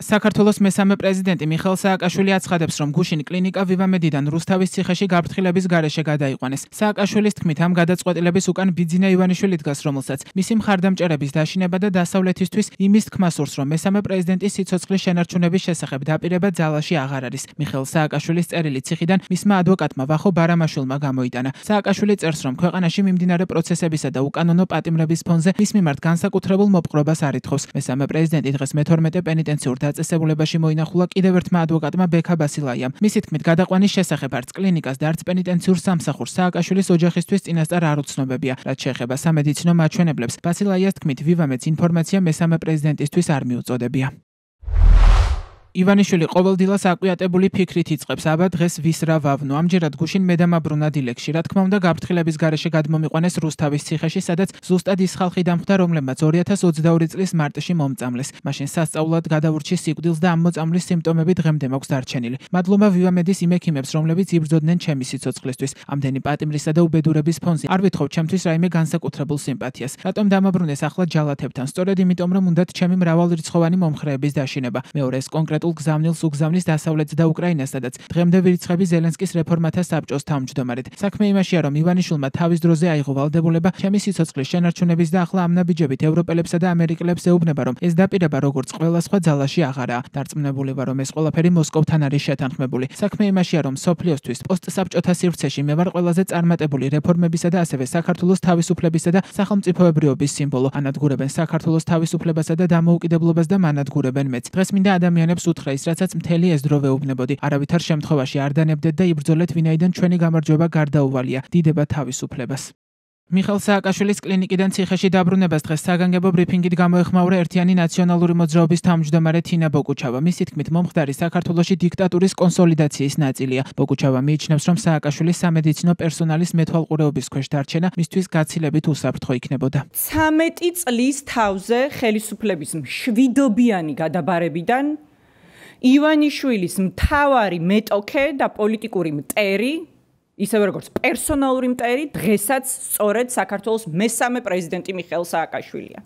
საქართველოს მესამე პრეზიდენტი მიხეილ სააკაშვილი აცხადებს, რომ გუშინ კლინიკა ვივამედიდან რუსთავის ციხეში გაფრთხილების გარეშე გადაიყვანეს. სააკაშვილის თქმით, ამ გადაწყვეტილების უკან ბიძინა ივანიშვილი დგას, რომელსაც მისი მხარდამჭერების დაშინება და დასავლეთისთვის იმის თქმა სურს, რომ მესამე პრეზიდენტის სიცოცხლის შენარჩუნების შესახებ დაპირება ძალაში აღარ არის. მიხეილ სააკაშვილის წერილი ციხიდან მისმა ადვოკატმა ვახო ბარამაშვილმა გამოიტანა. სააკაშვილი წერს, რომ ქვეყანაში მიმდინარე პროცესებისა და უკანონო პატიმრების ფონზე მის მიმართ განსაკუთრებულ მოპყრობას არ ითხოვს. მესამე პრეზიდენტი დღეს მე-12 პენიტენციურ დაწესებულებაში მოინახულა კიდევ ერთმა ადვოკატმა ბექა ბასილაიამ. მისი თქმით, გადაყვანის შესახებ არც კლინიკას და არც პენიტენციურ სამსახურს სააკაშვილის ოჯახისთვის წინასწარ არ უცნობებია. რაც შეეხება სამედიცინო მაჩვენებლებს, ბასილაიას თქმით, ვივამედს ინფორმაცია მესამე პრეზიდენტისთვის არ მიუწოდებია. ივანიშვილი ყოველდილას აკვიატებული ფიქრით იწყებს, აბა დღეს ვის რა ვავნო. ამჯერად გუშინ მედამაბრუნა დილეგში, რა თქმა უნდა, გაფრთხილების გარეშე გადმომიყვანეს რუსთავის ციხეში, სადაც ზუსტად ის ხალხი დამხვდა, რომლებმაც 2022 წლის მარტში მომწამლეს. მაშინ სასწაულად გადაურჩი სიკვდილს და ამ მოწამვლის სიმპტომები დღემდე მაქვს დარჩენილი. მადლობა ვივამედის იმ ექიმებს, რომლებიც იბრძოდნენ ჩემი სიცოცხლისთვის. ამდენი პატიმრისა და უბედურების ფონზე არ ვითხოვ ჩემთვის რაიმე განსაკუთრებულ სიმპათიას. რატომ დამაბრუნეს ახლა ჯალათებთან? სწორედ იმიტომ, რომ უნდათ ჩემი მრავალრიცხოვანი მომხრეების დაშინება. მეორე ეს კონკრეტულ გზავნილს უგზავნის დასავლეთს და უკრაინას, სადაც დღემდე ვირიცხები ზელენსკის რეფორმათა საბჭოს თავმჯდომარედ. საქმე იმაშია, რომ ივანიშვილმა თავის დროზე აიღო ვალდებულება ჩემი სიცოცხლის შენარჩუნების და ახლა ამ ნაბიჯებით ევროპელებსა და ამერიკელებს ეუბნება, რომ ეს დაპირება როგორც ყველა სხვა ძალაში აღარაა. დარწმუნებული ვარ, რომ ეს ყველაფერი მოსკოვთან არის შეთანხმებული. საქმე იმაშია, რომ სოფლიოსთვის პოსტსაბჭოთა სივრცეში მე ვარ ყველაზე წარმატებული რეფორმებისა და ასევე საქართველოს თავისუფლებისა და სახელმწიფოებრიობის სიმბოლო. ანადგურებენ საქართველოს თავისუფლებასა და დამოუკიდებლობას და მანადგურებენ მეც. დღეს მინდა ადამიანებს უთხრა ის, რასაც მთელი ეს დრო ვეუბნებოდი. არავითარ შემთხვევაში არ დანებდეთ და იბრძოლეთ, ვინაიდან ჩვენი გამარჯვება გარდაუვალია. დიდება თავისუფლებას. მიხეილ სააკაშვილის კლინიკიდან ციხეში დაბრუნებას დღეს საგანგებო ბრიფინგით გამოეხმაურა ერთიანი ნაციონალური მოძრაობის თავმჯდომარე თინა ბოკუჩავა. მისი თქმით, მომხდარი საქართველოში დიქტატურის კონსოლიდაციის ნაწილია. ბოკუჩავა მიიჩნევს, რომ სააკაშვილის სამედიცინო პერსონალის მეთვალყურეობის ქვეშ დარჩენა მისთვის გაცილებით უსაფრთხო იქნებოდა. 13 წლის თავზე ხელისუფლების მშვიდობიანი გადაბარებიდან ივანიშვილის მთავარი მეტოქე და პოლიტიკური მტერი, ისევე როგორც პერსონალური მტერი, დღესაც სწორედ საქართველოს მესამე პრეზიდენტი მიხეილ სააკაშვილია.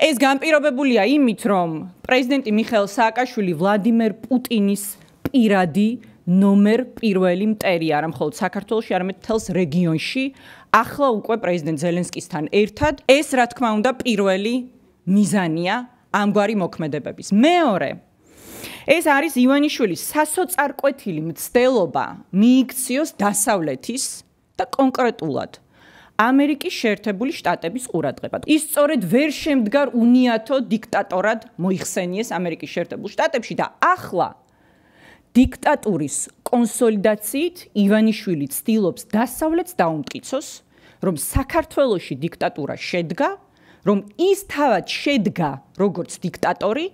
ეს განპირობებულია იმით, რომ პრეზიდენტი მიხეილ სააკაშვილი ვლადიმერ პუტინის პირადი ნომერ პირველი მტერი არა მხოლოდ საქართველოში, არამედ მთელს რეგიონში, ახლა უკვე პრეზიდენტ ზელენსკისთან ერთად. ეს, რა თქმა უნდა, პირველი მიზანია ამგვარი მოქმედებების. მეორე, ეს არის ივანიშვილის სასოწარკვეთილი მცდელობა მიიქციოს დასავლეთის და კონკრეტულად ამერიკის შეერთებული შტატების ყურადღება. ის სწორედ ვერ შემდგარ უნიათო დიქტატორად მოიხსენიეს ამერიკის შეერთებულ შტატებში და ახლა დიქტატურის კონსოლიდაციით ივანიშვილი ცდილობს დასავლეთს დაუმტკიცოს, რომ საქართველოში დიქტატურა შედგა, რომ ის თავად შედგა როგორც დიქტატორი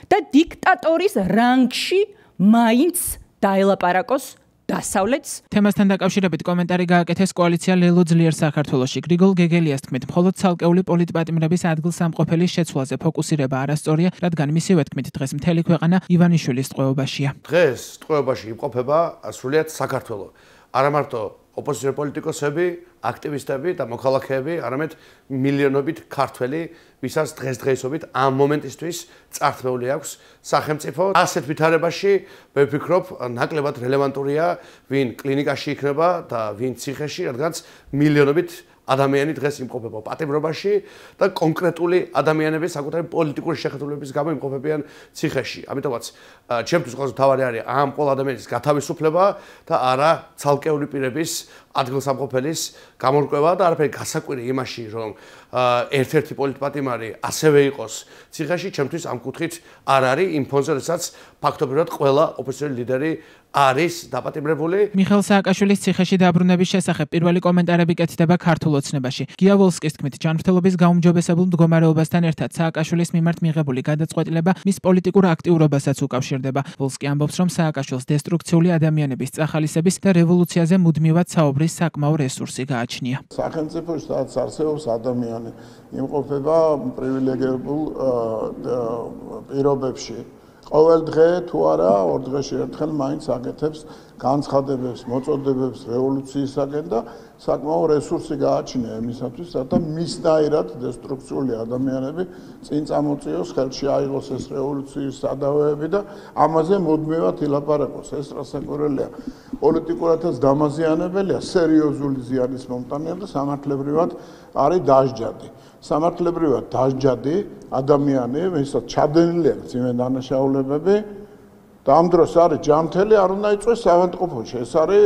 და დიქტატორის რანგში მაინც დაელაპარაკოს დასავლეთს. თემასთან დაკავშირებით კომენტარი გააკეთეს კოალიცია ლელო ძლიერ საქართველოში. გრიგოლ გეგელიას თქმით, მხოლოდ ცალკეული პოლიტპატიმრების ადგილსამყოფელის შეცვლაზე ფოკუსირება არასწორია, რადგან მისივე თქმით, დღეს მთელი ქვეყანა ივანიშვილის ტყვეობაშია. დღეს ტყვეობაში იმყოფება სრულიად საქართველო. არა მარტო ოპოზიციური პოლიტიკოსები, აქტივისტები და მოქალაქეები, არამედ მილიონობით ქართველი, ვისაც დღესდღეობით ამ მომენტისთვის წართმეული აქვს სახელმწიფო. ასეთ ვითარებაში მე ვფიქრობ, ნაკლებად რელევანტურია, ვინ კლინიკაში იქნება და ვინ ციხეში, რადგანაც მილიონობით ადამიანი დღეს იმყოფება პატიმრობაში და კონკრეტული ადამიანები საკუთარი პოლიტიკური შეხედულებების გამო იმყოფებიან ციხეში. ამიტომაც ჩემთვის ყველაზე მთავარი არის ამ ყველა ადამიანის გათავისუფლება და არა ცალკეული პირების ადგილსამყოფელის გამორკვევა და არაფერი გასაკვირი იმაში, რომ ერთ-ერთი პოლიტპატიმარი ასევე იყოს ციხეში, ჩემთვის ამ კუთხით არ არის იმ ფონზე, რასაც ფაქტობრივად ყველა ოპოზიციური ლიდერი არის დაპატიმრებული. მიხეილ სააკაშვილის ციხეში დაბრუნების შესახებ პირველი კომენტარები კეთდება ქართულ ოცნებაში. გია ვოლსკის თქმით, ჯანმრთელობის გაუმჯობესებულ მდგომარეობასთან ერთად სააკაშვილის მიმართ მიღებული გადაწყვეტილება მის პოლიტიკურ აქტიურობასაც უკავშირდება. ვოლსკი ამბობს, რომ სააკაშვილს დესტრუქციული ადამიანების წახალისების და რევოლუციაზე მუდმივად საუბრის საკმაო რესურსი გააჩნია. სახელმწიფოში სადაც არსებობს ადამიანი იმყოფება პრივილეგირებულ პირობებში. ყოველ დღე თუ არა, ორ დღეში ერთხელ მაინც აკეთებს განცხადებებს, მოწოდებებს რევოლუციისაგან და საკმაო რესურსი გააჩნია იმისათვის, რათა მისნაირად დესტრუქციული ადამიანები წინ წამოწიოს, ხელში აიღოს ეს რევოლუციის სადავეები და ამაზე მუდმივად ილაპარაკოს. ეს რასაკვირველია. პოლიტიკურადაც დამაზიანებელია, სერიოზული ზიანის მომტანია და სამართლებრივად არის დასჯადი. სამართლებრივად დასჯადი ადამიანი, ვისაც ჩადენილი აქვს ძიმე დანაშაულებები და ამ დროს არის ჯანმრთელი, არ უნდა იწვეს ავადმყოფოში. ეს არის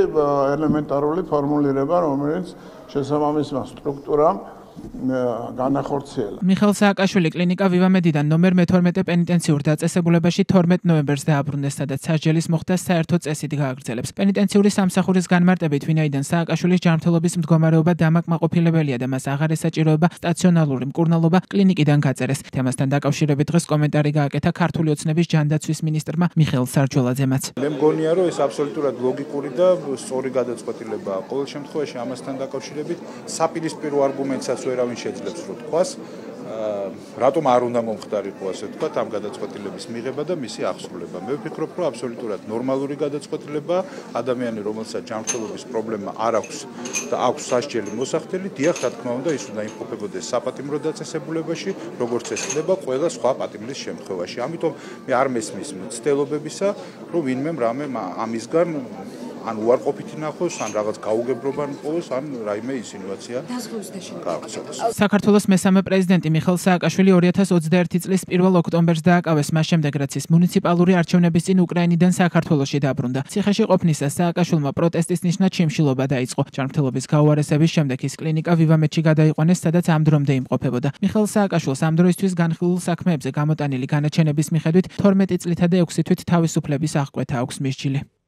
ელემენტარული ფორმულირება, რომელიც შესაბამისმა სტრუქტურამ განახორციელა. მიხეილ სააკაშვილი კლინიკა ვივამედიდან ნომერ მე-12 პენიტენციურ დაწესებულებაში 12 ნოემბერს დააბრუნეს, სადაც სასჯელის მოხდა საერთო წესით გააგრძელებს. პენიტენციური სამსახურის განმარტებით, ვინაიდან სააკაშვილის ჯანმრთელობის მდგომარეობა დამაკმაყოფილებელია და მას აღარ ესაჭიროება სტაციონალური მკურნალობა, კლინიკიდან გაწერეს. თემასთან დაკავშირებით დღეს კომენტარი გააკეთა ქართული ოცნების ჯანდაცვის მინისტრმა მიხეილ სარჯოლაძემაც. მე მგონია, რომ ეს აბსოლუტურად ლოგიკური და სწორი გადაწყვეტილებაა. ყოველ შემთხვევაში ამასთან დაკავშირებით საპირისპირო არგუმენტსაც ვერავინ შეძლებს რო თქვას, რატომ არ უნდა მომხდარიყო ასე ვთქვათ ამ გადაწყვეტილების მიღება და მისი აღსრულება. მე ვფიქრობ, რომ აბსოლუტურად ნორმალური გადაწყვეტილებაა. ადამიანი, რომელსაც ჯანმრთელობის პრობლემა არ აქვს და აქვს სასჯელი მოსახდელი, დიახ, რა თქმა უნდა, ის უნდა იმყოფებოდეს საპატიმრო დაწესებულებაში, როგორც ეს ხდება ყველა სხვა პატიმრის შემთხვევაში. ამიტომ მე არ მესმის მცდელობებისა, რომ ვინმემ რამე ამისგან ან უარყოფითი ნახოს, ან რაღაც გაუგებრობა ნყოს, ან რაიმე ინსინუაცია გავრცელოს. საქართველოს მესამე პრეზიდენტი მიხეილ სააკაშვილი 2021 წლის 1 ოქტომბერს დააკავეს, მას შემდეგ რაც ის მუნიციპალური არჩევნების წინ უკრაინიდან საქართველოში დაბრუნდა. ციხეში ყოფნისას სააკაშვილმა პროტესტის ნიშნად შიმშილობა დაიწყო. ჯანმრთელობის გაუარესების შემდეგ ის კლინიკა ვივამედში გადაიყვანეს, სადაც ამ დრომდე იმყოფებოდა. მიხეილ სააკაშვილს ამ დროისთვის განხილულ საქმეებზე გამოტანილი განაჩენების მიხედვით 12 წლითა და 6 თვით თავისუფლების აღკვეთა აქვს მისჯილი.